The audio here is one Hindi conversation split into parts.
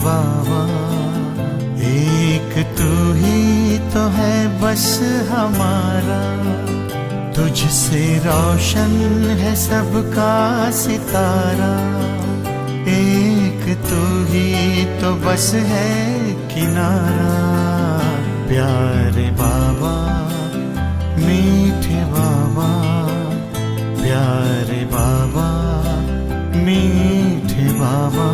बाबा, एक तू ही तो है बस हमारा, तुझसे रोशन है सबका सितारा। एक तू ही तो बस है किनारा, प्यारे बाबा मीठे बाबा, प्यारे बाबा मीठे बाबा।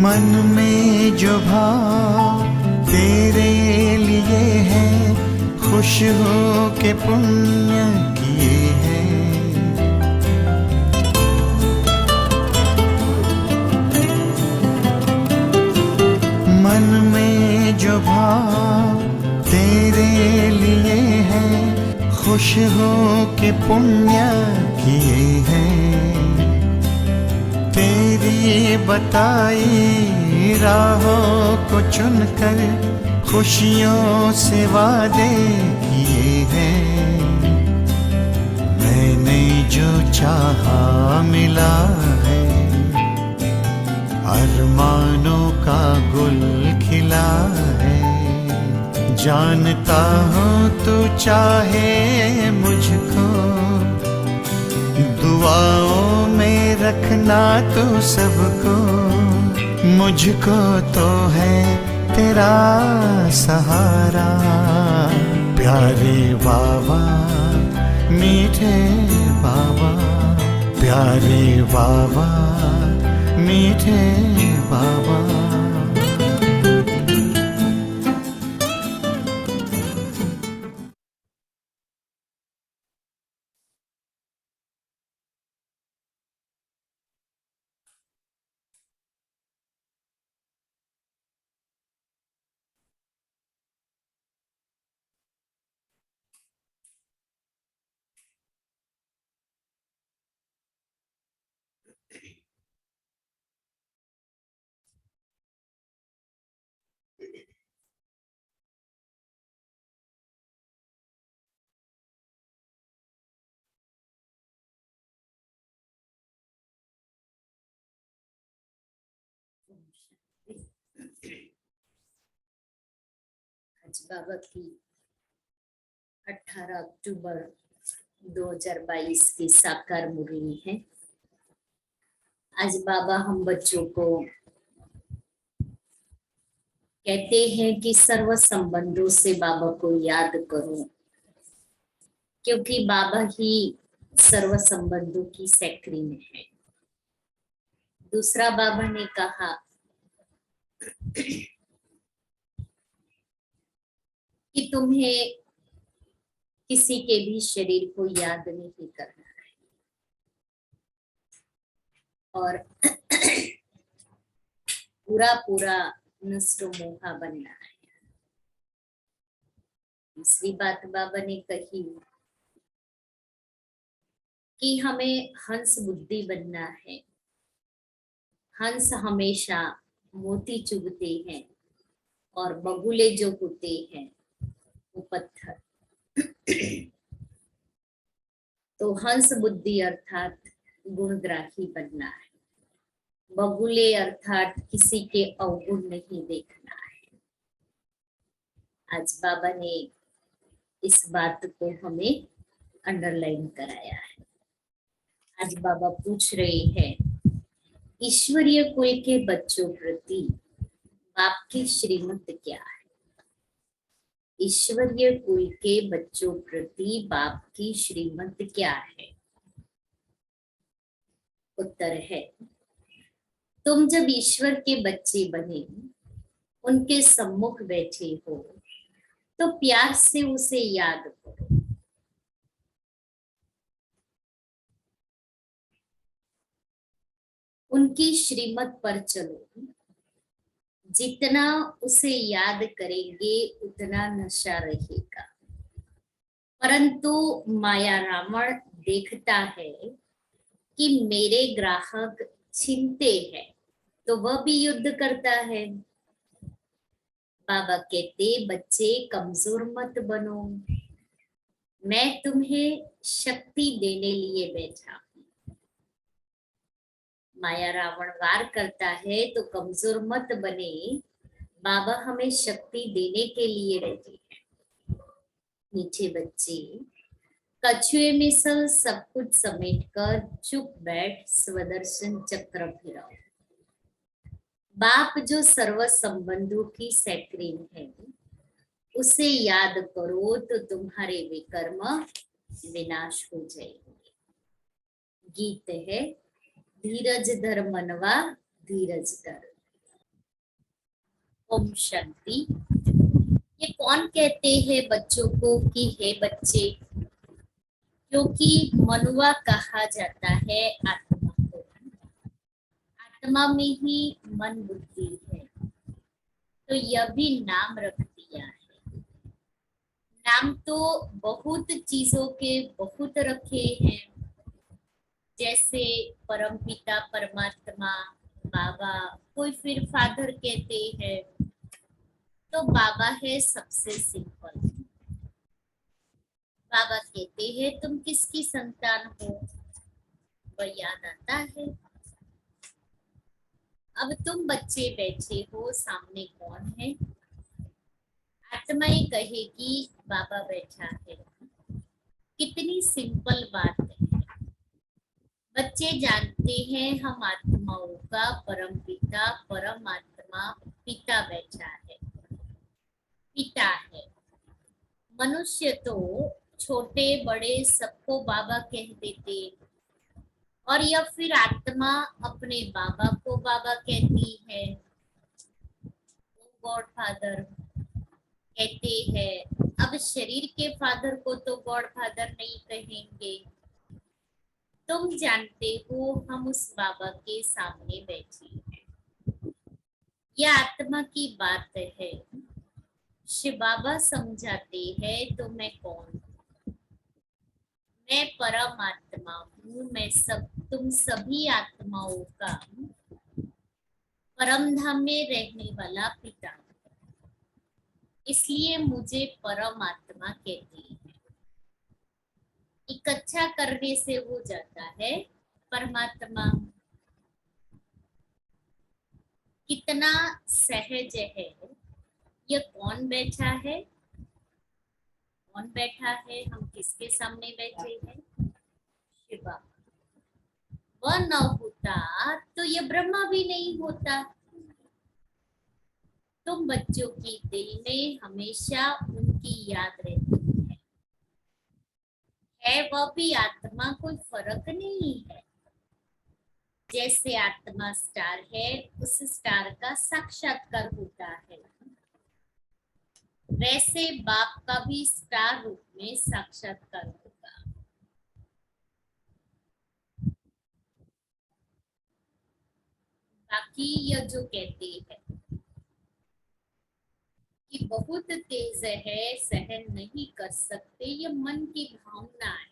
मन में जो भाव तेरे लिए है, खुश हो के पुण्य किए हैं। मन में जो भाव तेरे लिए है, खुश हो के पुण्य किए हैं। तेरी बताई राहों को चुनकर खुशियों से वादे किए हैं। मैंने जो चाहा मिला है, अरमानों का गुल खिला है। जानता हूँ तू चाहे मुझको, दुआओं में रखना तो सबको। मुझको तो है तेरा सहारा, प्यारे बाबा मीठे बाबा, प्यारे बाबा मीठे बाबा। आज बाबा की 18 अक्टूबर 2022 की साकार मुरली है। आज बाबा हम बच्चों को कहते हैं कि सर्व संबंधों से बाबा को याद करो, क्योंकि बाबा ही सर्व संबंधों की सेक्री में है। दूसरा बाबा ने कहा कि तुम्हें किसी के भी शरीर को याद नहीं करना है और पूरा पूरा नष्ट मोहा बनना है। तीसरी बात बाबा ने कही कि हमें हंस बुद्धि बनना है। हंस हमेशा मोती चुभते हैं और बगुले जो होते हैं वो पत्थर। तो हंस बुद्धि अर्थात गुणग्राही बनना है, बगुले अर्थात किसी के अवगुण नहीं देखना है। आज बाबा ने इस बात को हमें अंडरलाइन कराया है। आज बाबा पूछ रहे हैं, ईश्वरीय कुल के बच्चों प्रति बाप की श्रीमत क्या है? ईश्वरीय कुल के बच्चों प्रति बाप की श्रीमत क्या है? उत्तर है, तुम जब ईश्वर के बच्चे बने, उनके सम्मुख बैठे हो, तो प्यार से उसे याद करो। उनकी श्रीमत पर चलो, जितना उसे याद करेंगे उतना नशा रहेगा। परंतु माया रावण देखता है कि मेरे ग्राहक छिनते हैं, तो वह भी युद्ध करता है। बाबा कहते, बच्चे कमजोर मत बनो, मैं तुम्हें शक्ति देने लिए बैठा हूं। माया रावण वार करता है तो कमजोर मत बने, बाबा हमें शक्ति देने के लिए बैठे हैं। मीठे बच्चे, कछुए में सब कुछ समेटकर चुप बैठ स्वदर्शन चक्र फिराओ। बाप जो सर्व संबंधों की सैक्रीन है, उसे याद करो तो तुम्हारे विकर्म विनाश हो जाएंगे। गीत है, धीरज धर मनवा धीरज धर। ओम शांति। ये कौन कहते हैं बच्चों को कि हे बच्चे? क्योंकि मनुआ कहा जाता है आत्मा को। आत्मा में ही मन बुद्धि है, तो यह भी नाम रख दिया है। नाम तो बहुत चीजों के बहुत रखे हैं, जैसे परमपिता परमात्मा, बाबा, कोई फिर फादर कहते हैं। तो बाबा है सबसे सिंपल। बाबा कहते हैं तुम किसकी संतान हो, वह याद आता है। अब तुम बच्चे बैठे हो, सामने कौन है? आत्माएं कहेगी बाबा बैठा है। कितनी सिंपल बात है। बच्चे जानते हैं हम आत्माओं का परम पिता परमात्मा पिता बैठा है, पिता है। मनुष्य तो छोटे बड़े सबको बाबा कह देते, और या फिर आत्मा अपने बाबा को बाबा कहती है, गॉड फादर कहते हैं। अब शरीर के फादर को तो गॉड फादर नहीं कहेंगे। तुम जानते हो हम उस बाबा के सामने बैठे हैं। यह आत्मा की बात है। शिव बाबा समझाते हैं तो मैं कौन हूँ? मैं परमात्मा हूँ। मैं तुम सभी आत्माओं का परम धाम में रहने वाला पिता, इसलिए मुझे परमात्मा कहते हैं। इकट्ठा करने से हो जाता है परमात्मा। कितना सहज है। यह कौन बैठा है? कौन बैठा है? हम किसके सामने बैठे हैं? शिवा। वह न होता तो यह ब्रह्मा भी नहीं होता। तुम बच्चों की दिल में हमेशा उनकी याद रहती है वह भी आत्मा, कोई फर्क नहीं है। जैसे आत्मा स्टार है, उस स्टार का साक्षात्कार होता है, वैसे बाप का भी स्टार रूप में साक्षात्कार होगा। बाकी यह जो कहते हैं कि बहुत तेज है, सहन नहीं कर सकते, यह मन की भावना है,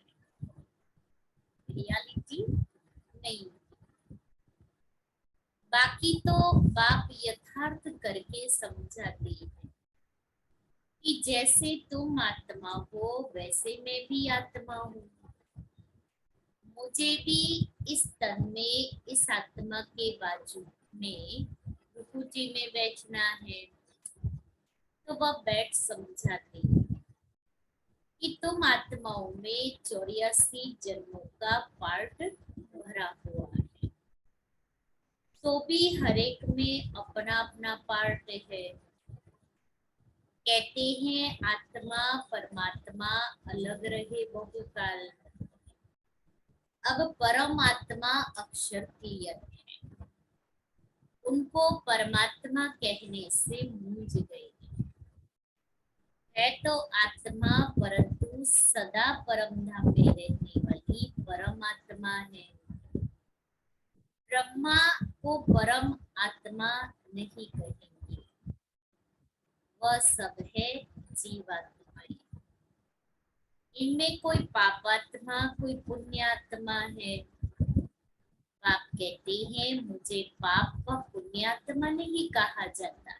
रियलिटी नहीं। बाकी तो बाप यथार्थ करके समझाते हैं कि जैसे तुम आत्मा हो वैसे मैं भी आत्मा हूँ। मुझे भी इस तन में इस आत्मा के बाजू में विभूति में बैठना है। तो वह बैठ समझाते हैं कि तुम आत्माओं में 84 जन्मों का पार्ट भरा हुआ है, तो भी हर एक में अपना अपना पार्ट है। कहते हैं आत्मा परमात्मा अलग रहे बहुकाल। अब परमात्मा अक्षर क्लियर है, उनको परमात्मा कहने से मूंझ गए। है तो आत्मा, परंतु सदा परम धाम में रहने वाली परमात्मा है। ब्रह्मा को परम आत्मा नहीं कहेंगे, वह सब है जीवात्माएं। इनमें कोई पापात्मा कोई पुण्यात्मा है। आप कहते हैं मुझे पाप व पुण्यात्मा नहीं कहा जाता,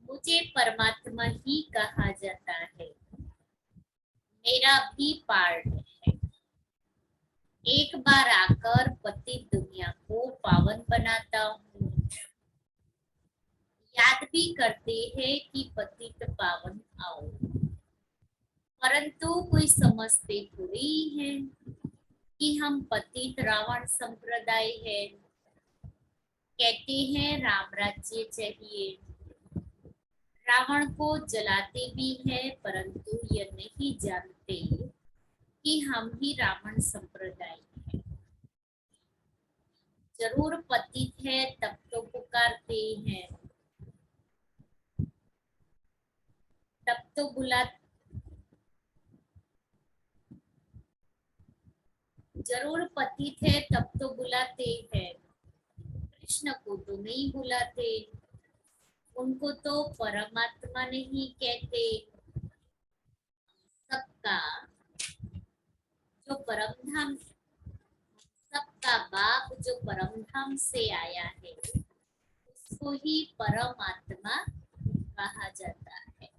मुझे परमात्मा ही कहा जाता है। मेरा भी पार्ट है। एक बार आकर पति दुनिया को पावन बनाता हूँ। याद भी करते हैं कि पतित पावन आओ, परंतु कोई समझते थोड़ी है कि हम पतित रावण संप्रदाय है। कहते हैं राम राज्य चाहिए, रावण को जलाते भी हैं, परंतु यह नहीं जानते कि हम ही रावण संप्रदाय हैं। जरूर पतित है तब तो पुकारते हैं, तब तो बुला जरूर पतित है तब तो बुलाते हैं। कृष्ण को तो नहीं बुलाते, उनको तो परमात्मा नहीं कहते। सबका जो परमधाम, सबका बाप जो परमधाम से आया है, उसको ही परमात्मा कहा जाता है।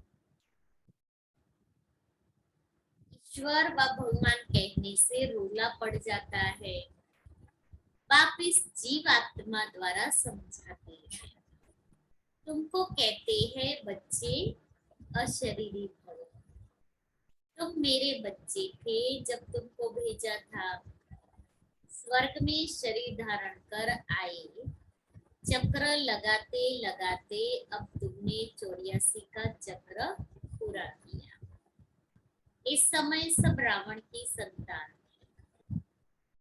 ईश्वर व भगवान कहने से रोला पड़ जाता है। बाप इस जीवात्मा द्वारा समझाते हैं। तुमको कहते हैं बच्चे अशरीरी भव। तुम मेरे बच्चे थे जब तुमको भेजा था। स्वर्ग में शरीर धारण कर आए, चक्र लगाते लगाते अब तुमने 84 का चक्र पूरा किया। इस समय सब रावण की संतान है।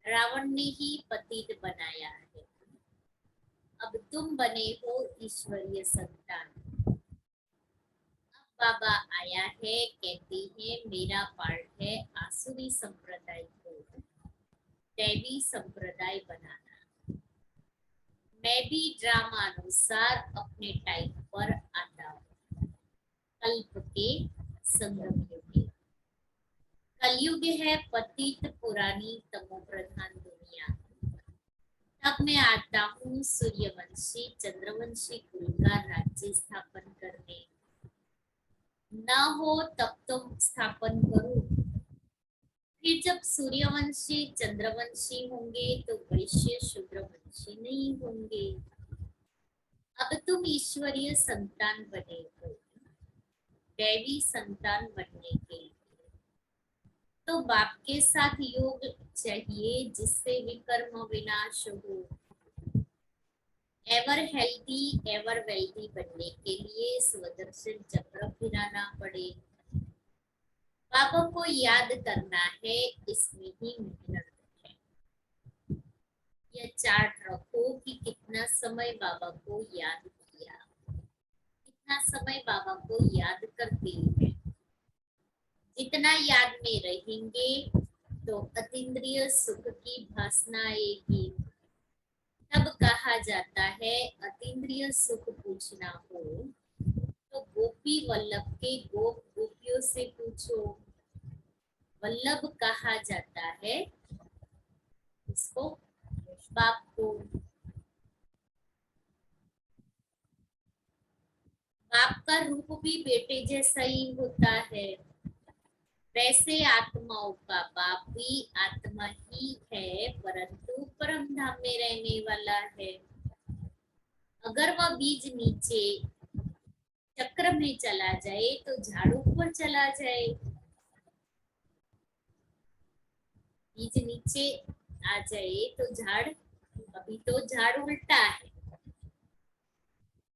रावण ने ही पतित बनाया है। अब तुम बने हो ईश्वरीय संतान। अब बाबा आया है, कहते हैं मेरा पार्ट है आसुरी संप्रदाय को दैवी संप्रदाय बनाना। मैं भी ड्रामा अनुसार अपने टाइम पर आता हूँ। कल्प के संगम युग, कलयुग है पतित पुरानी तमो प्रधान दुनिया। तब मैं आता हूँ सूर्यवंशी चंद्रवंशी कुल का राज्य स्थापन करने। न हो तब तो स्थापन करूं। फिर जब सूर्यवंशी चंद्रवंशी होंगे तो वैश्य शूद्रवंशी नहीं होंगे। अब तुम ईश्वरीय संतान बने हो, दैवी संतान बनने के लिए तो बाप के साथ योग चाहिए, जिससे विकर्म विनाश हो। एवर हेल्दी एवर वेल्दी बनने के लिए स्वदर्शन चक्र फिराना पड़े। बाबा को याद करना है, इसमें ही मेहनत है। यह चार्ट रखो कि कितना समय बाबा को याद किया, कितना समय बाबा को याद करते हैं। जितना याद में रहेंगे तो अतीन्द्रिय सुख की भासना आएगी। तब कहा जाता है अतीन्द्रिय सुख पूछना हो तो गोपी वल्लभ के गोप गोपियों से पूछो। वल्लभ कहा जाता है इसको बाप को। बाप का रूप भी बेटे जैसा ही होता है, वैसे आत्माओं का बाप भी आत्मा ही है, परंतु परम धाम में रहने वाला है। अगर वह बीज नीचे चक्र में चला जाए तो झाड़ ऊपर चला जाए। बीज नीचे आ जाए तो झाड़, अभी तो झाड़ उल्टा है,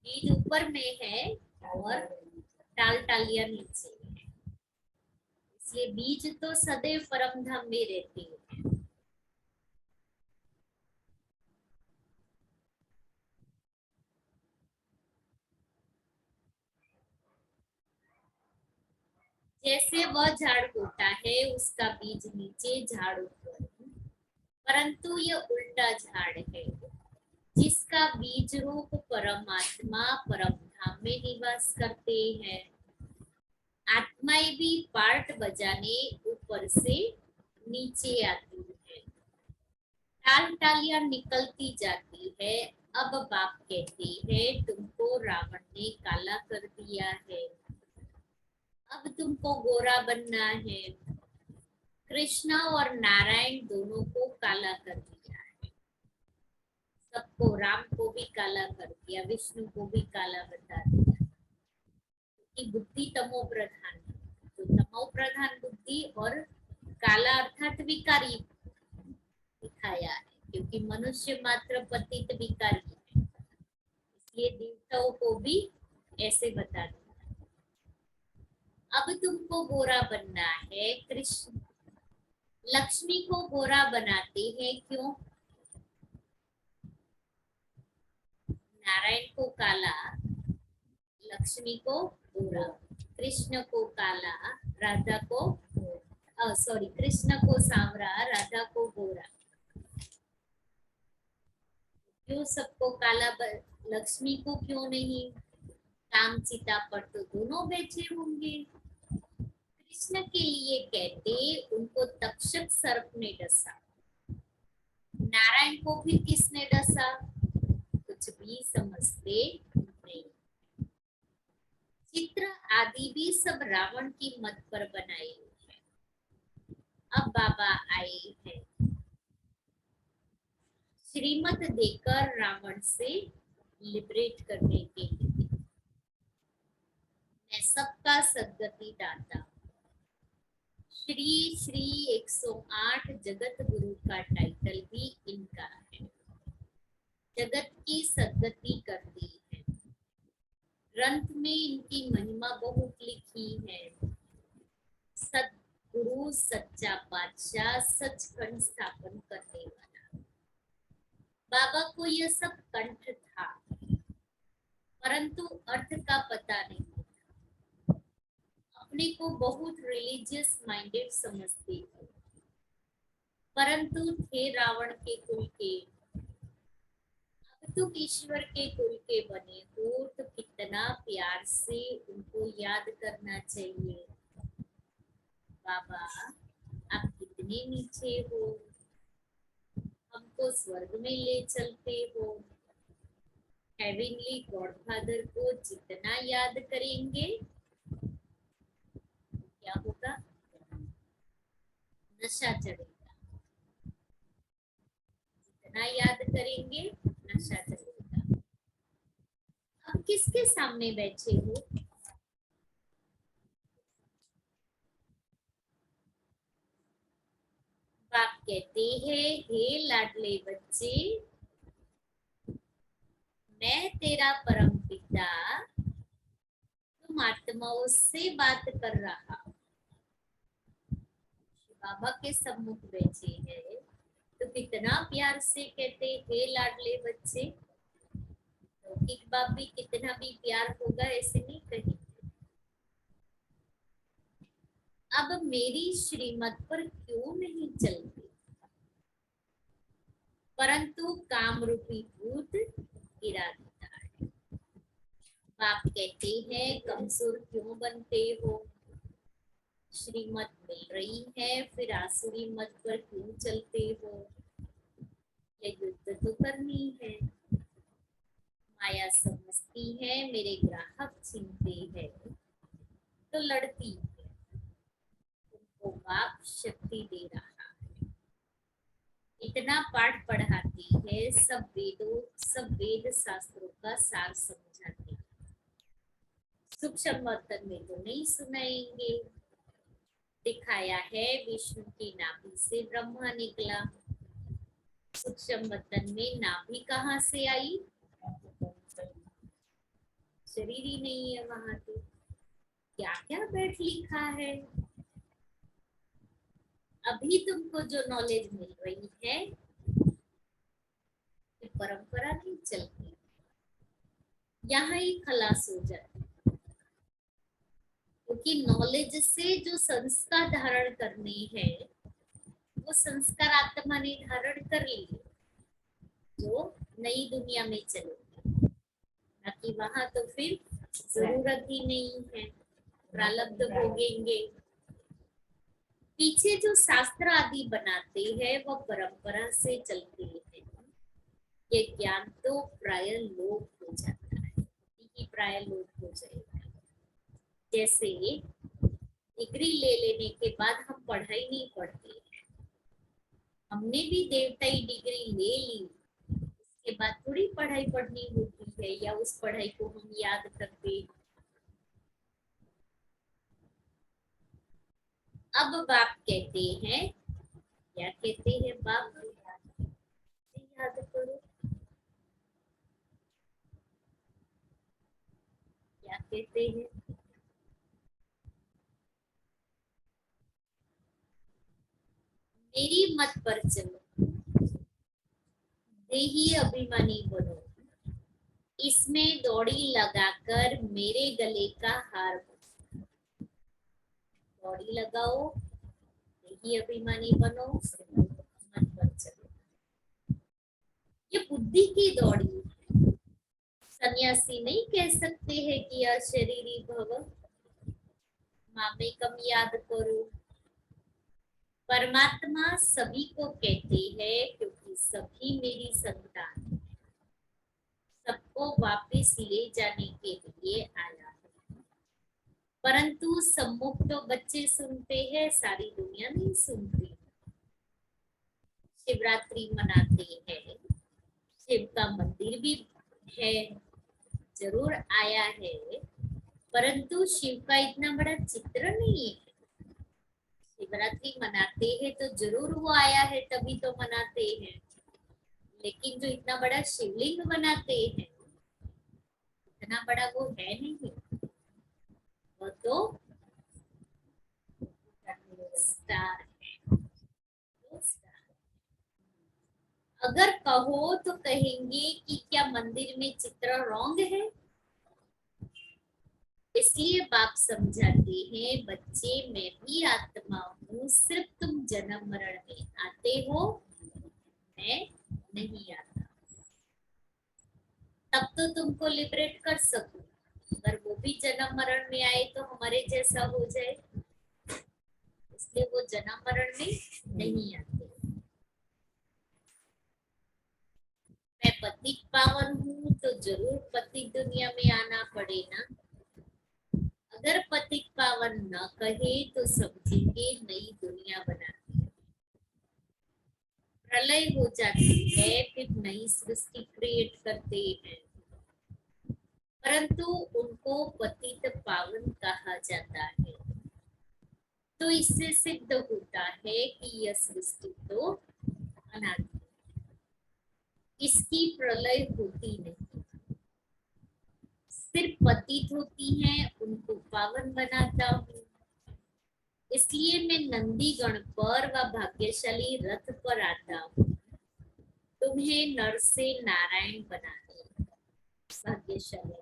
बीज ऊपर में है और टाल टालियां नीचे है। इसलिए बीज तो सदैव परम धाम में रहते हैं। जैसे वह झाड़ होता है, उसका बीज नीचे झाड़ ऊपर, परंतु यह उल्टा झाड़ है जिसका बीज रूप परमात्मा परम धाम में निवास करते हैं। आत्माएं भी पार्ट बजाने ऊपर से नीचे आती है, टाल टालियां निकलती जाती है। अब बाप कहते हैं तुमको रावण ने काला कर दिया है, अब तुमको गोरा बनना है। कृष्णा और नारायण दोनों को काला कर दिया है, सबको, राम को भी काला कर दिया, विष्णु को भी काला बता दिया कि बुद्धि तमो प्रधान है। तो तमो प्रधान बुद्धि और काला अर्थात विकारी दिखाया है, क्योंकि मनुष्य मात्र पतित विकारी है, इसलिए देवताओं को भी ऐसे बता दिया। अब तुमको गोरा बनना है। कृष्ण लक्ष्मी को गोरा बनाते हैं, क्यों? नारायण को काला, लक्ष्मी को गोरा, कृष्ण को काला, राधा को सॉरी, कृष्ण को सांवरा, राधा को गोरा। क्यों सबको काला लक्ष्मी को क्यों नहीं? काम सीता पर तो दोनों बैठे होंगे। कृष्ण के लिए कहते उनको तक्षक सर्प ने डसा, नारायण को फिर किसने डसा? कुछ भी समझते नहीं। चित्र आदि भी सब रावण की मत पर बनाए हुए हैं। अब बाबा आए हैं श्रीमत देकर रावण से लिबरेट करने के लिए। मैं सबका सदगति दाता। श्री श्री 108 जगत गुरु का टाइटल भी इनका है। जगत की सदगति करती है। ग्रंथ में इनकी महिमा बहुत लिखी है। सतगुरु सच्चा बादशाह, सचखंड स्थापन करने वाला। बाबा को यह सब कंठ था, परंतु अर्थ का पता नहीं था। अपने को बहुत रिलीजियस माइंडेड समझते थे, परंतु थे रावण के कुल के। अब तुम ईश्वर के कुल के बने हो तो कितना प्यार से उनको याद करना चाहिए। बाबा आप कितने नीचे हो, हमको स्वर्ग में ले चलते हो। हेवनली गॉडफादर को जितना याद करेंगे क्या होगा? नशा चढ़ेगा। जितना याद करेंगे नशा चढ़ेगा। अब किसके सामने बैठे हो? बाप कहते हैं हे लाडले बच्चे, मैं तेरा परम पिता तुम आत्माओं से बात कर रहा। बाबा के सम्मुख बैठे हैं तो कितना प्यार से कहते हे लाडले बच्चे। लौकिक बाप भी कितना भी प्यार होगा ऐसे नहीं कहेंगे। अब मेरी श्रीमत पर क्यों नहीं चलते? परंतु काम रूपी भूत गिरा देता है। बाप कहते हैं कमजोर क्यों बनते हो? श्रीमत मिल रही है फिर आसुरी मत पर क्यों चलते हो? ये युद्ध तो करनी है। माया समझती है मेरे ग्राहक छीनते हैं तो लड़ती है। तुमको बाप शक्ति दे रहा है, इतना पाठ पढ़ाती है, सब वेदों सब वेद शास्त्रों का सार समझाती है। सूक्ष्म वर्तन में तो नहीं सुनाएंगे। दिखाया है विष्णु की नाभि से ब्रह्मा निकला। सूक्ष्म वतन में नाभि कहाँ से आई? शरीर ही नहीं है वहां तो क्या क्या बैठ लिखा है। अभी तुमको जो नॉलेज मिल रही है ये परंपरा नहीं चलती, यहाँ ही खलास हो जाती। क्योंकि नॉलेज से जो संस्कार धारण करने हैं वो संस्कार आत्मा ने धारण कर लिए, जो नई दुनिया में चले, बाकी वहां तो फिर जरूरत ही नहीं है, प्रारब्ध भोगेंगे। पीछे जो शास्त्र आदि बनाते हैं वो परंपरा से चलते हैं। ये ज्ञान तो प्राय लोप हो जाता है, ही प्राय लोप हो जाएगा। जैसे डिग्री ले लेने के बाद हम पढ़ाई नहीं पढ़ते, हमने भी देवताई डिग्री ले ली, उसके बाद थोड़ी पढ़ाई पढ़नी होती है या उस पढ़ाई को हम याद करते। अब बाप कहते हैं, क्या कहते हैं बाप, याद करो क्या कहते हैं। मेरी मत पर चलो, देही अभिमानी बनो, इसमें दौड़ी लगाकर मेरे गले का हार बनो। दौड़ी लगाओ, देही अभिमानी बनो, मत पर चलो। ये बुद्धि की दौड़ी है। सन्यासी नहीं कह सकते हैं कि अशरीरी भव, मामेकम याद करो। परमात्मा सभी को कहते हैं क्योंकि सभी मेरी संतान है, सबको वापस ले जाने के लिए आया है। परंतु सम्मुख तो बच्चे सुनते हैं, सारी दुनिया नहीं सुनती। शिवरात्रि मनाते हैं, शिव का मंदिर भी है, जरूर आया है, परंतु शिव का इतना बड़ा चित्र नहीं है। शिवरात्रि मनाते हैं तो जरूर वो आया है, तभी तो मनाते हैं, लेकिन जो इतना बड़ा शिवलिंग बनाते हैं, इतना बड़ा वो है नहीं, वो तो स्टार है। अगर कहो तो कहेंगे कि क्या मंदिर में चित्र रॉन्ग है। इसलिए बाप समझाते हैं, बच्चे मैं भी आत्मा हूँ, सिर्फ तुम जन्म मरण में आते हो, मैं नहीं आता। तब तो तुमको लिबरेट कर सकूं, अगर वो भी जन्म मरण में आए तो हमारे जैसा हो जाए, इसलिए वो जन्म मरण में नहीं आते। मैं पतित पावन हूँ तो जरूर पतित दुनिया में आना पड़े ना। अगर पतित पावन न कहे तो समझेंगे नई दुनिया बनाती है। प्रलय हो जाती है, फिर नई सृष्टि क्रिएट करते हैं, परंतु उनको पतित पावन कहा जाता है। तो इससे सिद्ध होता है कि यह सृष्टि तो अनादि, इसकी प्रलय होती नहीं, सिर्फ पतित होती हैं, उनको पावन बनाता हूँ। इसलिए मैं नंदी गण पर व भाग्यशाली रथ पर आता हूँ, तुम्हें नर से नारायण बनाने। भाग्यशाली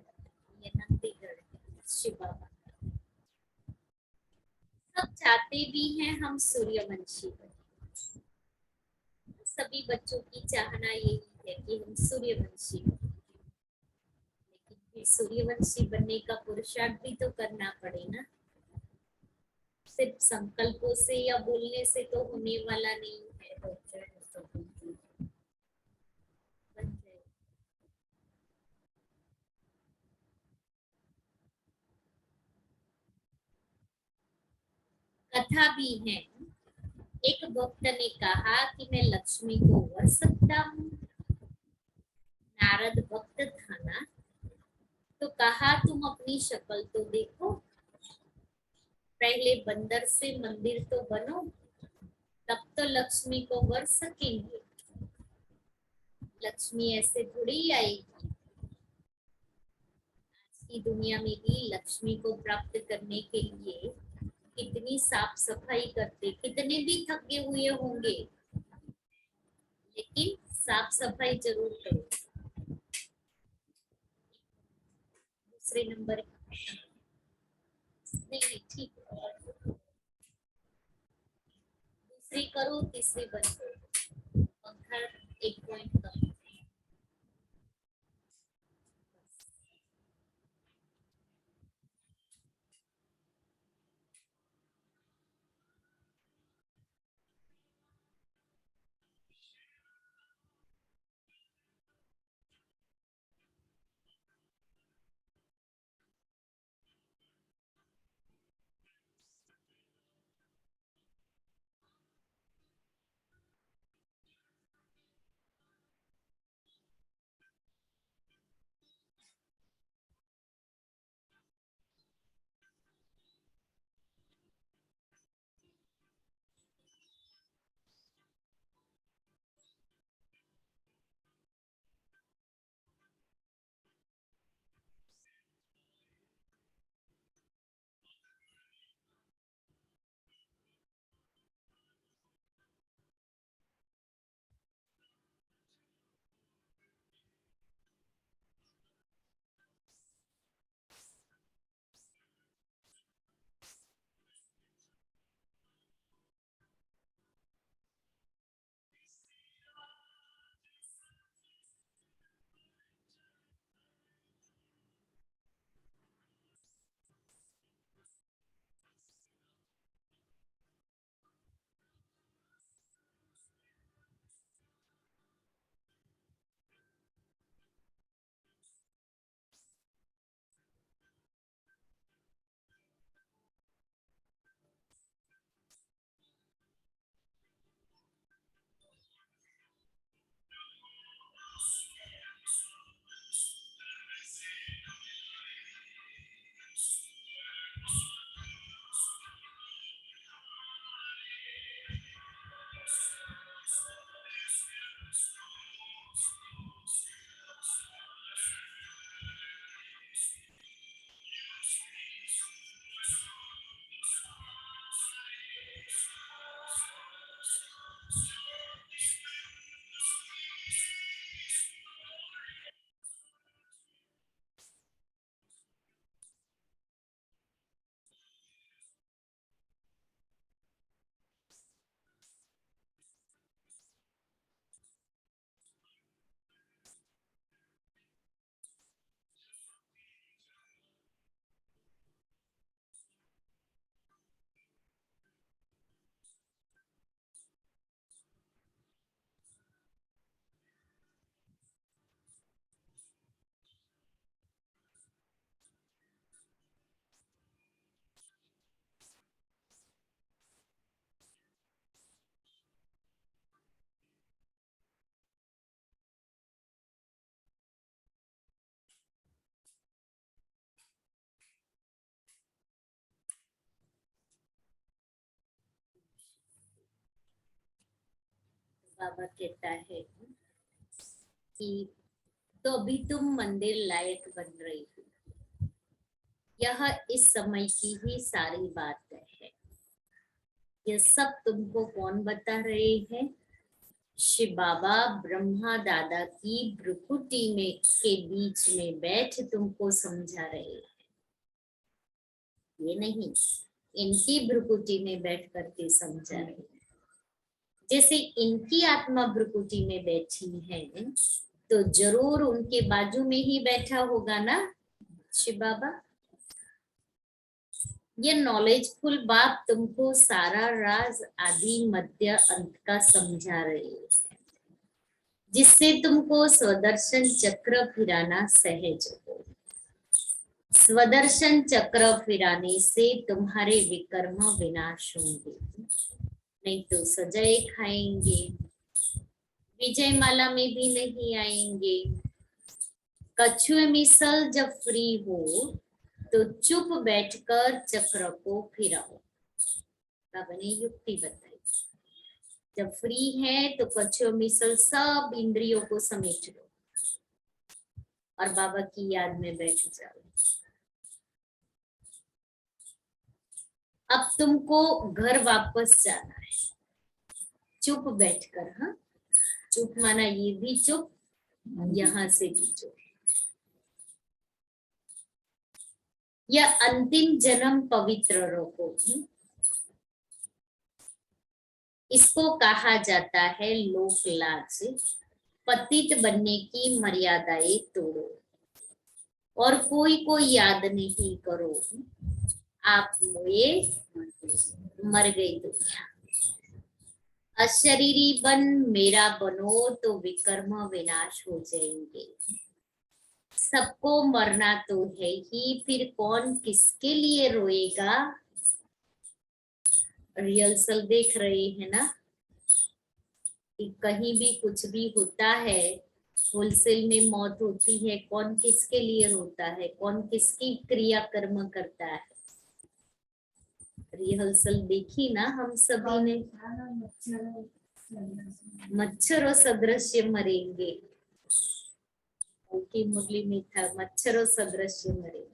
ये नंदी गण शिव बाबा सब चाहते भी हैं हम सूर्यवंशी बने। सभी बच्चों की चाहना यही है कि हम सूर्यवंशी बने, लेकिन फिर सूर्यवंशी बनने का पुरुषार्थ भी तो करना पड़े ना। सिर्फ संकल्पों से या बोलने से तो होने वाला नहीं है। बन जाए। कथा भी है, एक भक्त ने कहा कि मैं लक्ष्मी को वर सकता हूँ। नारद भक्त था ना, तो कहा तुम अपनी शक्ल तो देखो, पहले बंदर से मंदिर तो बनो, तब तो लक्ष्मी को वर सकेंगे। लक्ष्मी ऐसे थोड़ी आएगी। आज की दुनिया में भी लक्ष्मी को प्राप्त करने के लिए कितनी साफ सफाई करते, कितने भी थके हुए होंगे, लेकिन साफ सफाई जरूर करो। दूसरे नंबर नहीं ठीक है। दूसरी करो, तीसरी बंद करो, पंखा 1 पॉइंट कम। बाबा कहता है कि तो अभी तुम मंदिर लायक बन रही हो, यह इस समय की ही सारी बात है। यह सब तुमको कौन बता रहे हैं? शिव बाबा ब्रह्मा दादा की भ्रुकुटी में के बीच में बैठ तुमको समझा रहे हैं। ये नहीं, इनकी भ्रुकुटी में बैठ करके समझा रहे हैं। जैसे इनकी आत्मा भ्रुकुटी में बैठी है, तो जरूर उनके बाजू में ही बैठा होगा ना शिव बाबा। ये नॉलेजफुल बाप तुमको सारा राज आदि मध्य अंत का समझा रहे हैं, जिससे तुमको स्वदर्शन चक्र फिराना सहज हो। स्वदर्शन चक्र फिराने से तुम्हारे विकर्म विनाश होंगे, नहीं तो सजाए खाएंगे, विजय माला में भी नहीं आएंगे। कछुए मिसल जब फ्री हो तो चुप बैठकर चक्र को फिराओ। बाबा ने युक्ति बताई, जब फ्री है तो कछुए मिसल सब इंद्रियों को समेट लो और बाबा की याद में बैठ जाओ। अब तुमको घर वापस जाना है, चुप बैठकर। हाँ, चुप माना ये भी चुप, यहाँ से भी चुप। यह अंतिम जन्म पवित्र रखो। इसको कहा जाता है लोक लाज। पतित बनने की मर्यादाएं तोड़ो और कोई को याद नहीं करो, आप मोए मर गई दुनिया। अशरीरी बन मेरा बनो तो विकर्म विनाश हो जाएंगे। सबको मरना तो है ही, फिर कौन किसके लिए रोएगा। रिहर्सल देख रहे हैं ना कि कहीं भी कुछ भी होता है, होलसेल में मौत होती है, कौन किसके लिए रोता है, कौन किसकी क्रिया कर्म करता है। रिहर्सल देखी ना हम सभी ने। मच्छरों सदृश मरेंगे, की मुरली में था, मच्छरों सदृश मरेंगे।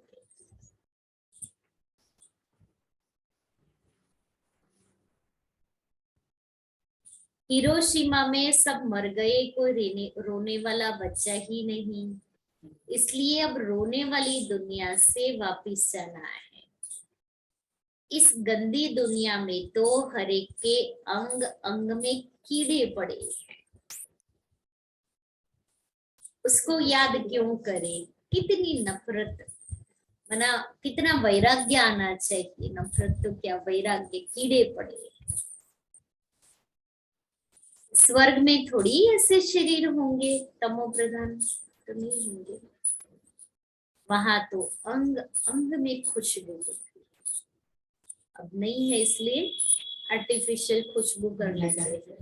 हिरोशिमा में सब मर गए, कोई रोने वाला बच्चा ही नहीं। इसलिए अब रोने वाली दुनिया से वापिस जाना है। इस गंदी दुनिया में तो हर एक के अंग अंग में कीड़े पड़े हैं। उसको याद क्यों करें। कितनी नफरत, मना कितना वैराग्य आना चाहिए। नफरत तो क्या, वैराग्य, कीड़े पड़े। स्वर्ग में थोड़ी ऐसे शरीर होंगे तमो प्रधान, तो नहीं होंगे। वहां तो अंग अंग में खुशबू होती है। अब नहीं है इसलिए आर्टिफिशियल खुशबू कर लेते हैं।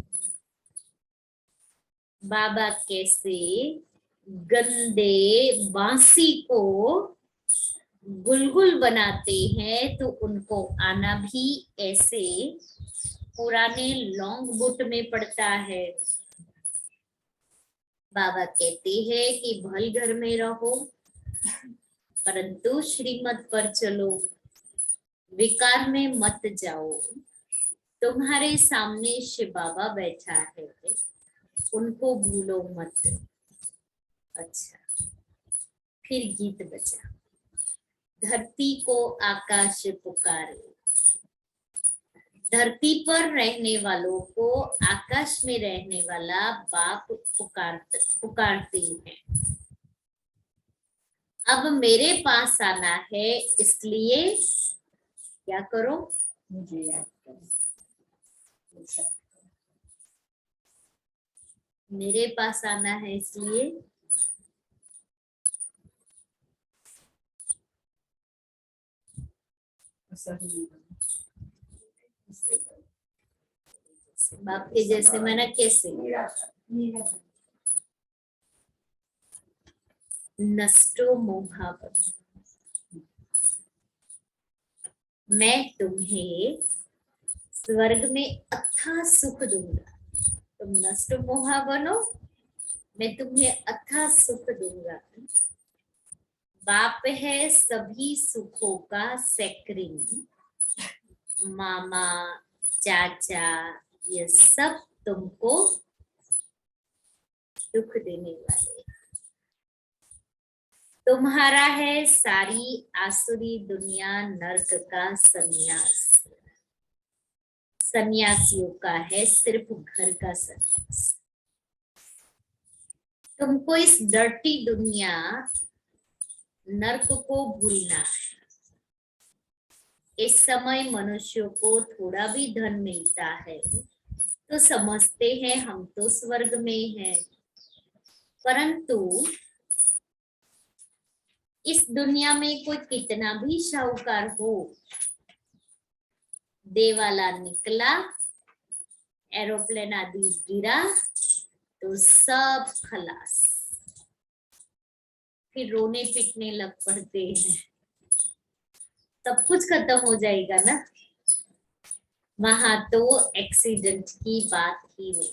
बाबा कैसे गंदे बांसी को गुलगुल बनाते हैं, तो उनको आना भी ऐसे पुराने लॉन्ग बुट में पड़ता है। बाबा कहते हैं कि भल घर में रहो परंतु श्रीमत पर चलो, विकार में मत जाओ। तुम्हारे सामने शिव बाबा बैठा है, उनको भूलो मत। अच्छा, फिर गीत बजा। धरती को आकाश पुकारे। धरती पर रहने वालों को आकाश में रहने वाला बाप पुकारते हैं। अब मेरे पास आना है, इसलिए क्या करो, मुझे याद करो। मेरे पास आना है इसलिए बाप के जैसे मैंने कैसे नष्टो मोहाव। मैं तुम्हें स्वर्ग में अथाह सुख दूंगा। तुम नष्ट मोहा बनो, मैं तुम्हें अथाह सुख दूंगा। बाप है सभी सुखों का सेक्रिंग। मामा, चाचा, ये सब तुमको दुख देने वाले। तुम्हारा है सारी आसुरी दुनिया नरक का सन्यास। सन्यासियों का है सिर्फ घर का सन्यास। तुमको इस डर्टी दुनिया नरक को भूलना है। इस समय मनुष्यों को थोड़ा भी धन मिलता है तो समझते हैं हम तो स्वर्ग में हैं, परंतु इस दुनिया में कोई कितना भी शाहूकार हो, देवाला निकला, एरोप्लेन आदि गिरा तो सब खलास। फिर रोने पीटने लग पड़ते हैं, सब कुछ खत्म हो जाएगा ना। वहां तो एक्सीडेंट की बात ही नहीं,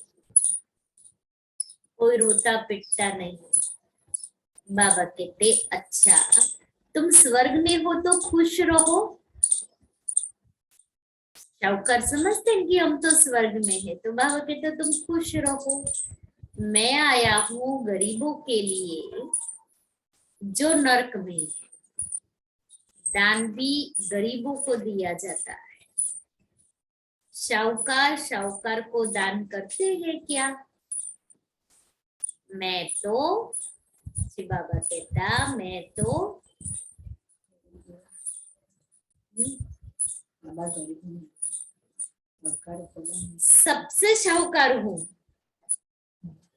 कोई रोता पिटता नहीं। बाबा कहते अच्छा तुम स्वर्ग में हो तो खुश रहो। शाहूकार समझते हैं कि हम तो स्वर्ग में है, तो बाबा कहते तुम खुश रहो। मैं आया हूँ गरीबों के लिए जो नरक में है। दान भी गरीबों को दिया जाता है। शाहूकार शाहूकार को दान करते हैं क्या? मैं तो, शिव बाबा कहता, मैं तो सबसे शाहूकार हूँ,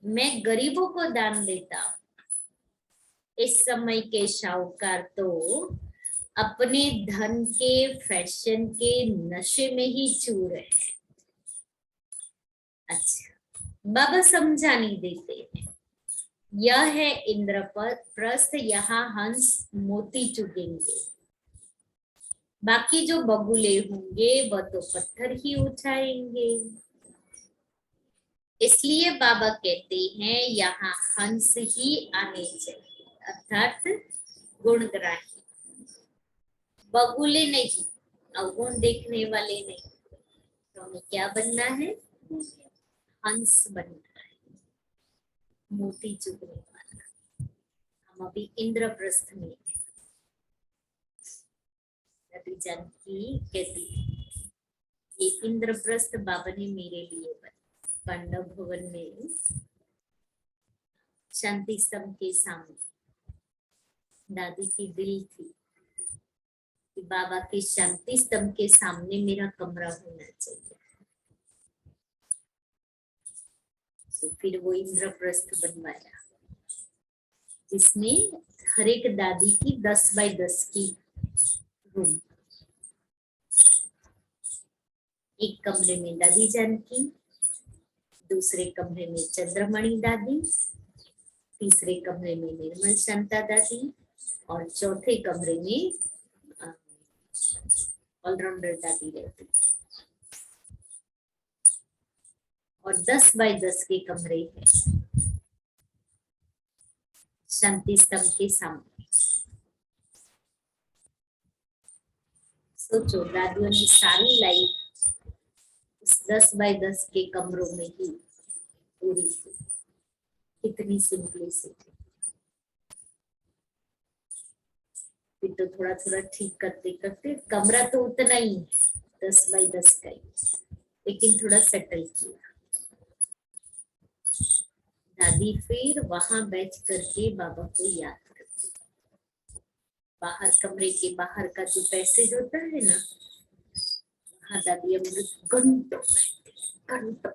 मैं गरीबों को दान देता हूँ। इस समय के शाहूकार तो अपने धन के, फैशन के नशे में ही चूर है। अच्छा, बाबा समझा नहीं देते हैं। यह है इंद्रप्रस्थ, यहाँ हंस मोती चुगेंगे, बाकी जो बगुले होंगे वह तो पत्थर ही उठाएंगे। इसलिए बाबा कहते हैं यहाँ हंस ही आने चाहिए, अर्थात गुणग्राही, बगुले नहीं, अवगुण देखने वाले नहीं। तो हमें क्या बनना है? हंस बनना है, मोती चुगने वाला। हम अभी इंद्रप्रस्थ में हैं। रवि जानकी कहती है, ये इंद्रप्रस्थ बाबा ने मेरे लिए बना। पांडव भवन में शांति स्तंभ के सामने दादी की दिल थी कि बाबा के शांति स्तंभ के सामने मेरा कमरा होना चाहिए। तो फिर वो इंद्रप्रस्थ बनवाया, जिसमें हर एक दादी की 10 बाय 10 की रूम। एक कमरे में दादी जानकी, दूसरे कमरे में चंद्रमणि दादी, तीसरे कमरे में निर्मल शांता दादी, और चौथे कमरे में ऑलराउंडर दादी रहती। और 10 बाय 10 के कमरे हैं शांति स्तंभ के सामने। सोचो, दादियों ने सारी लाइफ उस 10 बाय 10 के कमरों में ही पूरी की। कितनी सिंपलिसिटी। फिर तो थोड़ा थोड़ा ठीक करते करते कमरा तो उतना ही है, 10 बाय 10 का ही, लेकिन थोड़ा सेटल किया। दादी फिर वहां बैठ करके बाबा को याद करती। बाहर, कमरे के बाहर का जो पैसेज होता है ना, वहां दादी अमृत घंटों घंटों।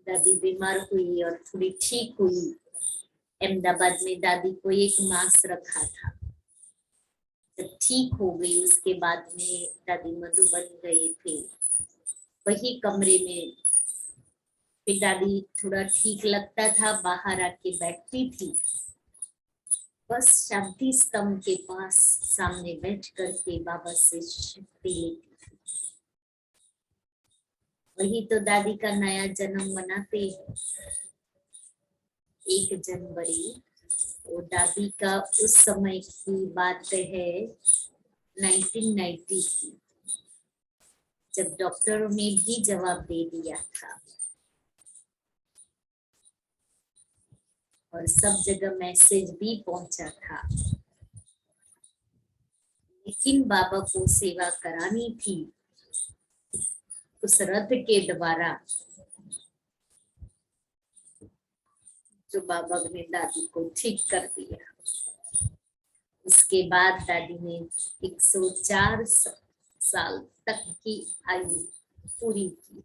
दादी बीमार हुई और थोड़ी ठीक हुई। अहमदाबाद में दादी को 1 मास रखा था। जब ठीक हो गई उसके बाद में दादी मधुबन गए थे, वही कमरे में फिर दादी थोड़ा ठीक लगता था, बाहर आके बैठती थी, बस शांति स्तंभ के पास सामने बैठ करके बाबा से शक्ति लेती थी। वही तो दादी का नया जन्म मनाते हैं, 1 जनवरी। वो दादी का उस समय की बात है, 1990 की, जब डॉक्टरों ने भी जवाब दे दिया था और सब जगह मैसेज भी पहुंचा था, लेकिन बाबा को सेवा करानी थी। उस रथ के द्वारा जो बाबा ने दादी को ठीक कर दिया। उसके बाद दादी ने 104 साल तक की आयु पूरी की।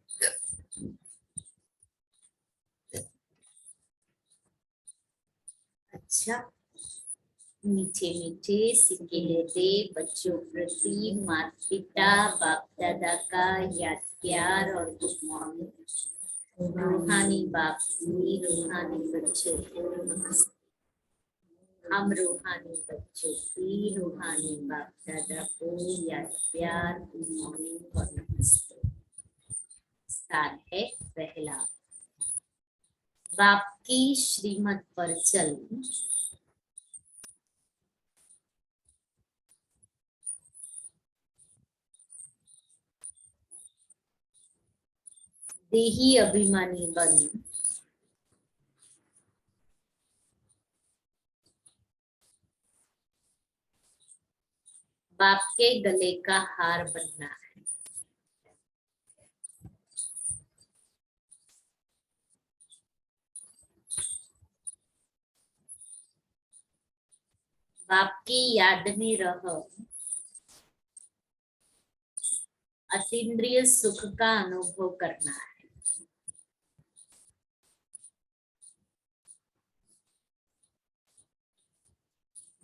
अच्छा, मीठे मीठे सिक्के लेते बच्चों प्रति माता पिता बाप दादा का याद प्यार और गुड मॉर्निंग। रूहानी बाप की, रूहानी बच्चों को, हम रूहानी बच्चों की, रूहानी बाप दादा को याद प्यार, गुड मॉर्निंग और नमस्ते। सार है पहला, बाप की श्रीमत पर चल। देही अभिमानी बन। बाप के गले का हार बनना है। बाप की याद में रह अतीन्द्रिय सुख का अनुभव करना है।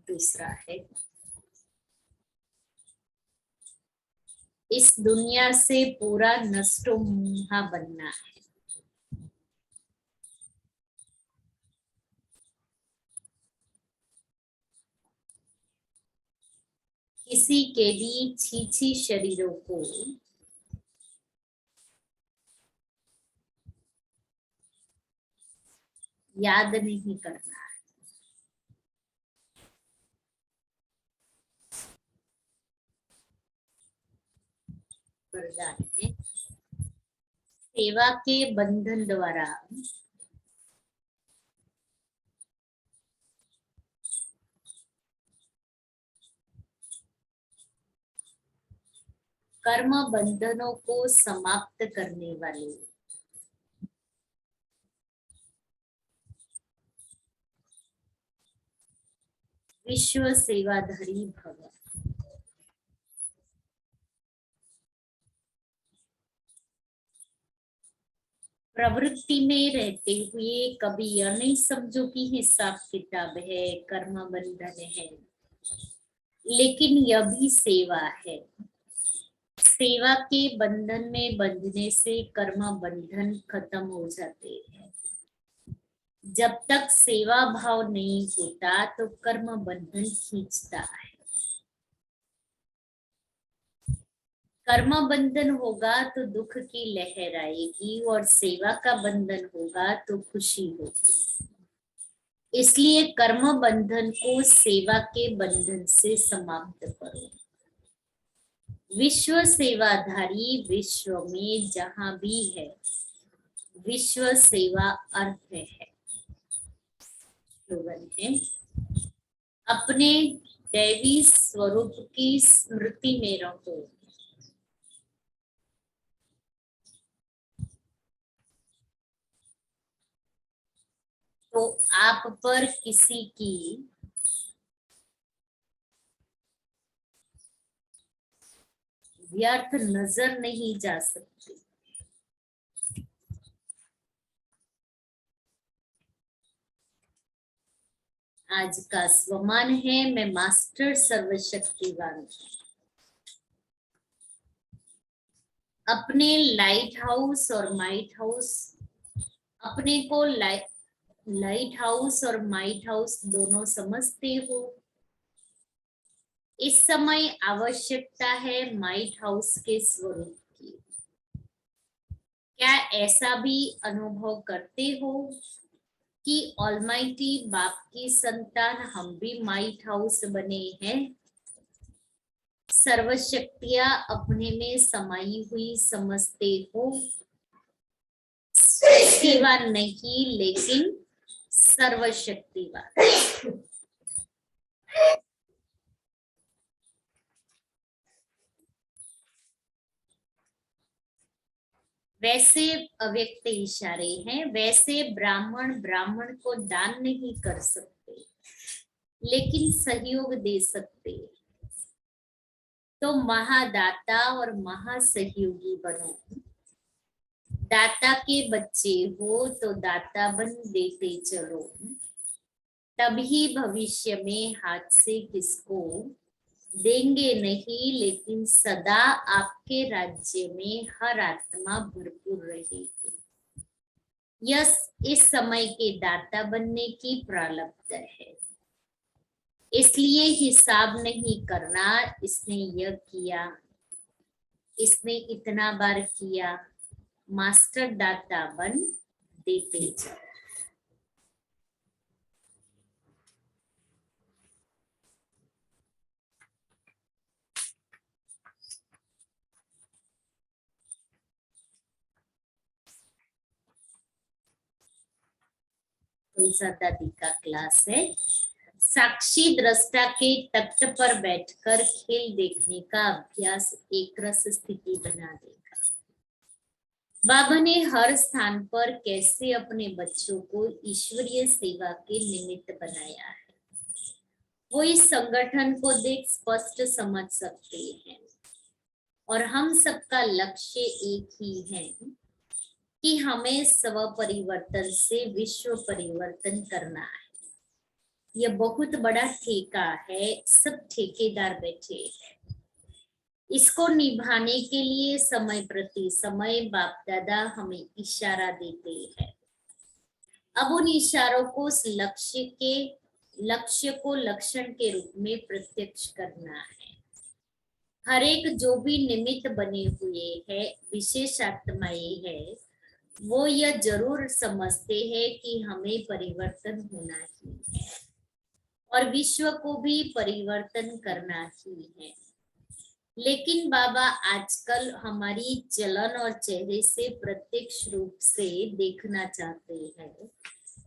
दूसरा है इस दुनिया से पूरा नष्टो मुहा बनना है। किसी के भी छीछी शरीरों को याद नहीं करना है। वरदान है सेवा के बंधन द्वारा कर्म बंधनों को समाप्त करने वाले विश्व सेवाधारी भव। प्रवृत्ति में रहते हुए कभी यह नहीं समझो कि हिसाब किताब है, कर्म बंधन है, लेकिन यह भी सेवा है। सेवा के बंधन में बंधने से कर्म बंधन खत्म हो जाते हैं। जब तक सेवा भाव नहीं होता तो कर्म बंधन खींचता है। कर्म बंधन होगा तो दुख की लहर आएगी और सेवा का बंधन होगा तो खुशी होगी। इसलिए कर्म बंधन को सेवा के बंधन से समाप्त करो। विश्व सेवाधारी विश्व में जहां भी है विश्व सेवा अर्थ है। स्लोगन है अपने दैवी स्वरूप की स्मृति में रहो। तो आप पर किसी की व्यर्थ नजर नहीं जा सकती। आज का स्वमान है मैं मास्टर सर्वशक्तिवान। अपने लाइट हाउस और माइट हाउस अपने को लाइट हाउस और माइट हाउस दोनों समझते हो। इस समय आवश्यकता है माइट हाउस के स्वरूप की। क्या ऐसा भी अनुभव करते हो कि ऑलमाइटी बाप की संतान हम भी माइट हाउस बने हैं? सर्वशक्तियां अपने में समाई हुई समझते हो। शक्तिवान नहीं लेकिन सर्वशक्तिवान। वैसे अव्यक्त इशारे हैं। वैसे ब्राह्मण ब्राह्मण को दान नहीं कर सकते लेकिन सहयोग दे सकते। तो महादाता और महासहयोगी बनो। दाता के बच्चे हो तो दाता बन देते चलो। तभी भविष्य में हाथ से किसको देंगे नहीं, लेकिन सदा आपके राज्य में हर आत्मा भरपूर रहेगी। यह इस समय के दाता बनने की प्रारब्ध है। इसलिए हिसाब नहीं करना, इसने यह किया, इसने इतना बार किया। मास्टर दाता बन देते जाओ। तुलसा दादी का क्लास है। साक्षी दृष्टा के तट पर बैठकर खेल देखने का अभ्यास एक रस स्थिति बना देगा। बाबा ने हर स्थान पर कैसे अपने बच्चों को ईश्वरीय सेवा के निमित्त बनाया है, वो इस संगठन को देख स्पष्ट समझ सकते हैं। और हम सबका लक्ष्य एक ही है कि हमें स्व परिवर्तन से विश्व परिवर्तन करना है। यह बहुत बड़ा ठेका है, सब ठेकेदार बैठे हैं। इसको निभाने के लिए समय प्रति समय बाप दादा हमें इशारा देते हैं। अब उन इशारों को उस लक्ष्य को लक्षण के रूप में प्रत्यक्ष करना है। हर एक जो भी निमित्त बने हुए है, विशेष आत्माएं है, वो यह जरूर समझते हैं कि हमें परिवर्तन होना ही है और विश्व को भी परिवर्तन करना ही है। लेकिन बाबा आजकल हमारी चलन और चेहरे से प्रत्यक्ष रूप से देखना चाहते हैं,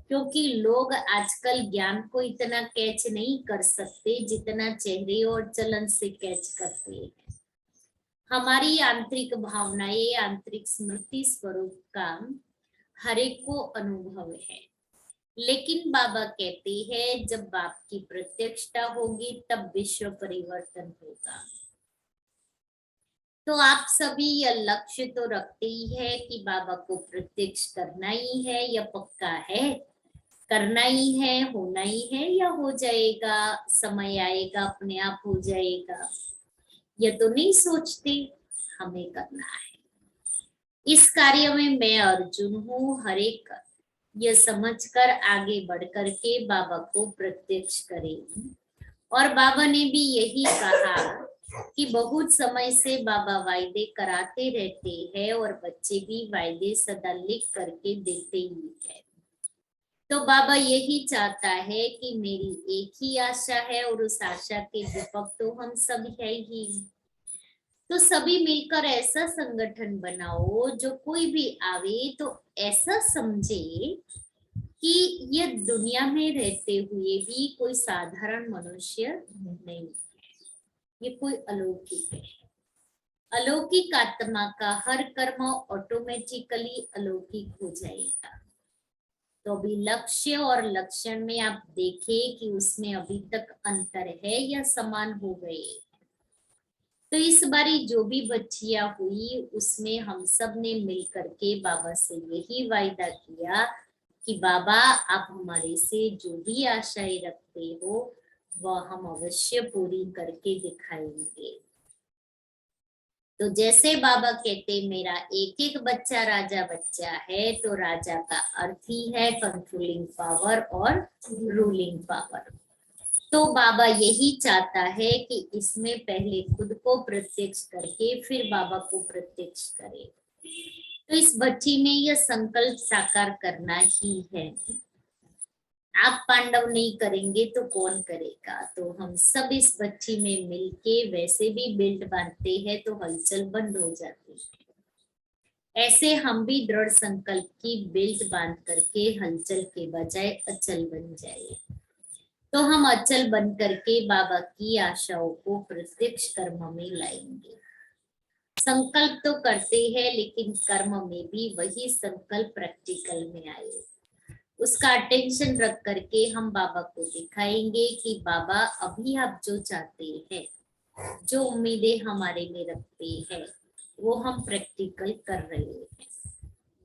क्योंकि लोग आजकल ज्ञान को इतना कैच नहीं कर सकते जितना चेहरे और चलन से कैच करते हैं। हमारी आंतरिक भावनाएं, आंतरिक स्मृति स्वरूप का हर एक को अनुभव है। लेकिन बाबा कहते हैं जब बाप की प्रत्यक्षता होगी तब विश्व परिवर्तन होगा। तो आप सभी यह लक्ष्य तो रखते ही है कि बाबा को प्रत्यक्ष करना ही है, यह पक्का है, करना ही है, होना ही है, या हो जाएगा, समय आएगा अपने आप हो जाएगा, यह तो नहीं सोचते, हमें करना है। इस कार्य में मैं अर्जुन हूँ। हर एक यह समझकर आगे बढ़ करके बाबा को प्रत्यक्ष करें। और बाबा ने भी यही कहा कि बहुत समय से बाबा वायदे कराते रहते हैं और बच्चे भी वायदे सदा लिख करके देते ही है। तो बाबा यही चाहता है कि मेरी एक ही आशा है और उस आशा के दीपक तो हम सब है ही। तो सभी मिलकर ऐसा संगठन बनाओ जो कोई भी आवे तो ऐसा समझे कि ये दुनिया में रहते हुए भी कोई साधारण मनुष्य नहीं है, ये कोई अलौकिक है। अलौकिक आत्मा का हर कर्म ऑटोमेटिकली अलौकिक हो जाएगा। तो अभी लक्ष्य और लक्षण में आप देखें कि उसमें अभी तक अंतर है या समान हो गए। तो इस बारी जो भी बच्चियां हुई उसमें हम सब ने मिलकर के बाबा से यही वायदा किया कि बाबा आप हमारे से जो भी आशाएं रखते हो वह हम अवश्य पूरी करके दिखाएंगे। तो जैसे बाबा कहते मेरा एक एक बच्चा राजा बच्चा है, तो राजा का अर्थ ही है कंट्रोलिंग पावर और रूलिंग पावर। तो बाबा यही चाहता है कि इसमें पहले खुद को प्रत्यक्ष करके फिर बाबा को प्रत्यक्ष करे। तो इस बच्ची में यह संकल्प साकार करना ही है। आप पांडव नहीं करेंगे तो कौन करेगा। तो हम सब इस बच्ची में मिलके वैसे भी बेल्ट बांधते हैं तो हलचल बंद हो जाती है। ऐसे हम भी दृढ़ संकल्प की बेल्ट बांध करके हलचल के बजाय अचल बन जाए। तो हम अचल बन करके बाबा की आशाओं को प्रत्यक्ष कर्म में लाएंगे। संकल्प तो करते हैं लेकिन कर्म में भी वही संकल्प प्रैक्टिकल में आए, उसका अटेंशन रख करके हम बाबा को दिखाएंगे कि बाबा अभी आप जो चाहते हैं, जो उम्मीदें हमारे में रखते हैं, वो हम प्रैक्टिकल कर रहे हैं।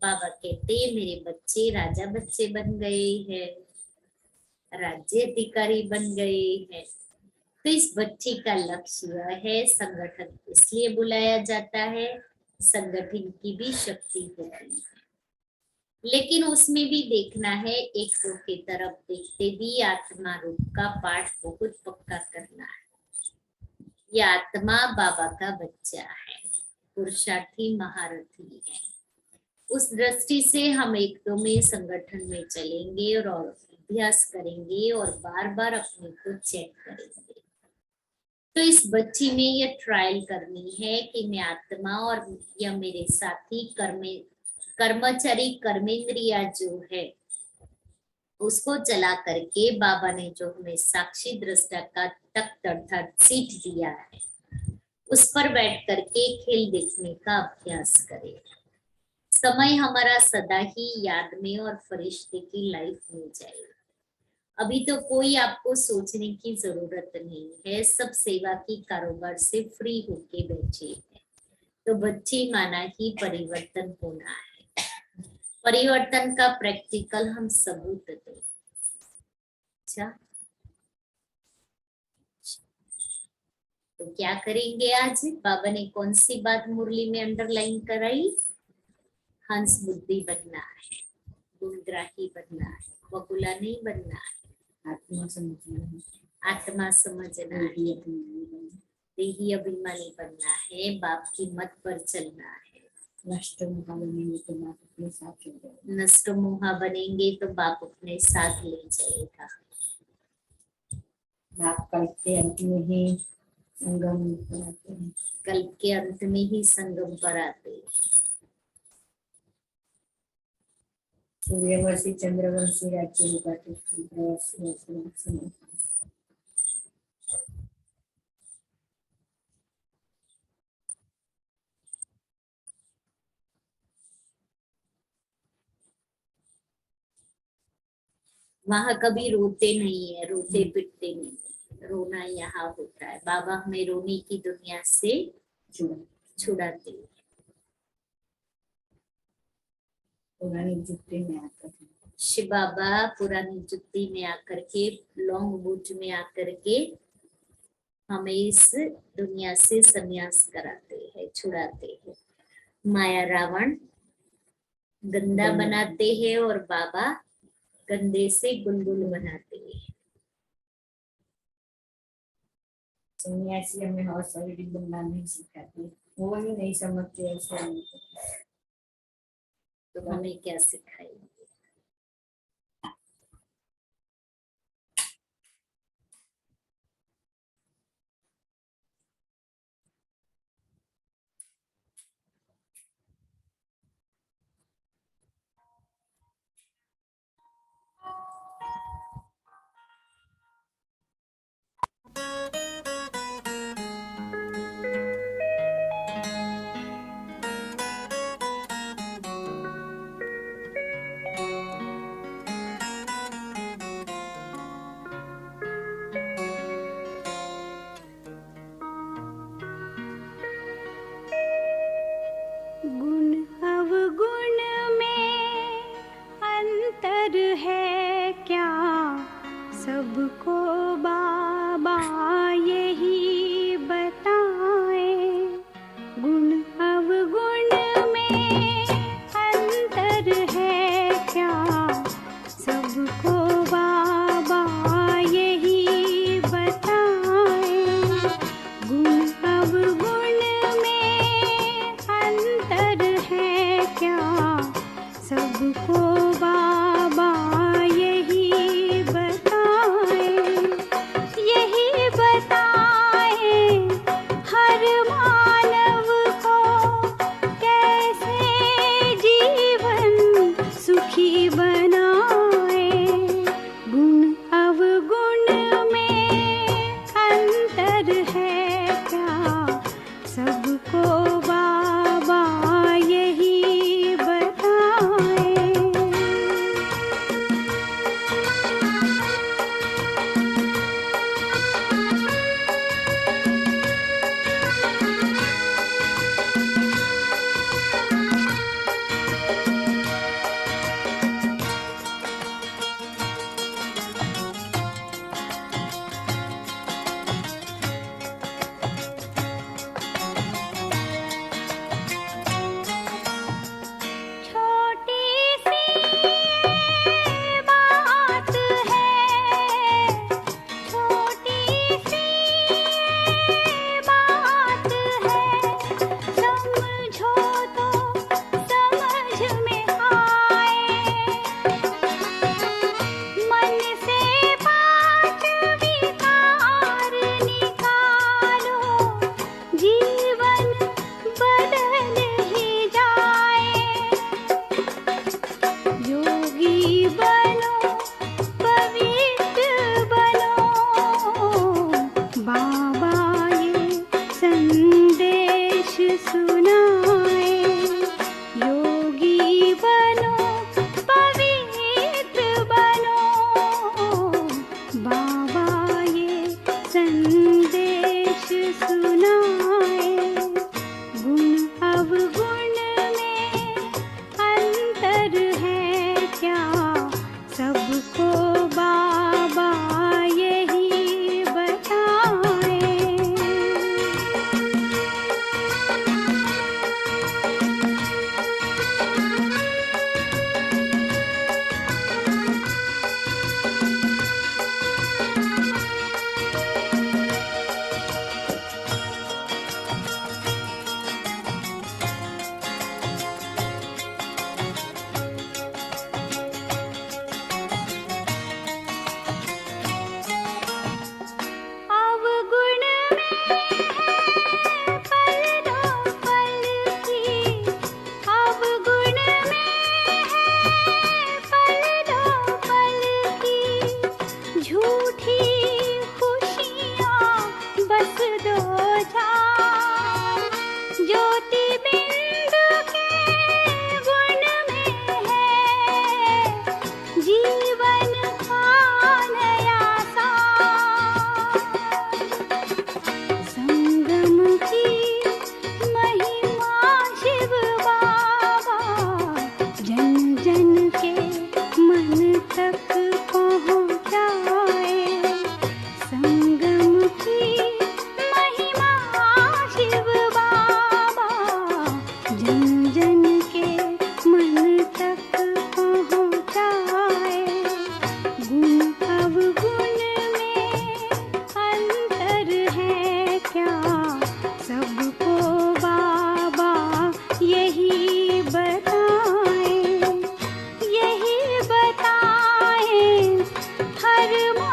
बाबा कहते मेरे बच्चे राजा बच्चे बन गए हैं, राज्य अधिकारी बन गए हैं। तो इस बच्चे का लक्ष्य है संगठन, इसलिए बुलाया जाता है, संगठन की भी शक्ति होती है। लेकिन उसमें भी देखना है, एक दो की तरफ देखते भी आत्मा रूप का पाठ बहुत पक्का करना है। यह आत्मा बाबा का बच्चा है, पुरुषार्थी महारथी है। उस दृष्टि से हम एक दो में संगठन में चलेंगे और अभ्यास करेंगे और बार बार अपने को चेक करेंगे। तो इस बच्ची में यह ट्रायल करनी है कि मैं आत्मा और या मेरे साथी कर्मचारी कर्मेंद्रिया जो है उसको चला करके बाबा ने जो हमें साक्षी दृष्टा का तख्त अर्थात सीट दिया है, उस पर बैठ करके खेल देखने का अभ्यास करें। समय हमारा सदा ही याद में और फरिश्ते की लाइफ में जाएगा। अभी तो कोई आपको सोचने की जरूरत नहीं है, सब सेवा की कारोबार से फ्री होके बैठे हैं। तो बच्चे माना ही परिवर्तन होना है, परिवर्तन का प्रैक्टिकल हम सबूत दें। अच्छा, तो क्या करेंगे आज? बाबा ने कौन सी बात मुरली में अंडरलाइन कराई? हंस बुद्धि बनना है, गुणग्राही बनना है, बकुला नहीं बनना है, आत्मा समझना है, आत्मा समझना है, देही अभिमानी बनना है, बाप की मत पर चलना है। नष्ट मोहा बनेंगे तो बाप अपने साथ ले जाएगा। नष्ट मोहा बनेंगे तो बाप अपने साथ ले जाएगा। बाप कल्प के अंत में ही संगम पर आते हैं। कल्प के अंत में ही संगम पर आते हैं। सूर्यवंशी चंद्रवंशी राज्य होगा तो वहां कभी रोते नहीं है, रोते पिटते नहीं है, रोना यहाँ होता है। बाबा हमें रोने की दुनिया से छुड़ाते हैं। पुरानी जुत्ती में आकर शिव बाबा पुरानी जुत्ती में आकर के, लॉन्ग बूट में आकर के हमें इस दुनिया से संन्यास कराते हैं, छुड़ाते हैं। माया रावण गंदा बनाते हैं और बाबा गंदे से गुलगुल बनाते हैं। सन्यासी हमें हौस शरीर बनना नहीं सिखाते, वो ही नहीं समझते ऐसे। तो हमें क्या सिखाएंगे? गुण अवगुण में अंतर है क्या, सबको बाबा यही बताए। गुण अवगुण में अंतर है क्या, सबको बाबा यही बताए। गुण अवगुण में अंतर है क्या, सबको बाबा यही बताए। यही बताए हर मानव को कैसे जीवन सुखी बनाए। गुण अवगुण में अंतर है क्या, सबको बाबा यही बताए। छोटी सी बात है, छोटी सी बात है, समझो तो समझ में आए। मन से पांच विकार निकालो, जीवन बदल ही जाए। योगी बनो सुनाए। योगी बनो पवित्र बनो, बाबा ये संदेश सुनाए। गुण अवगुण में अंतर है क्या, सबको बाबा यही बताए। अवगुण में है पल दो पल की, अवगुण में है पल दो पल की। झूठी खुशियाँ बस दो चार, ज्योति बिंदु के गुण में है जीवन का नया सार। संगम की महिमा शिव बाबा जन जन के मन तक पहुँचाए। संगम की महिमा शिव बाबा जन जन के मन तक पहुँचाए। गुण अवगुण में अंतर है क्या, सबको बाबा यही बताए। यही बताए फरमा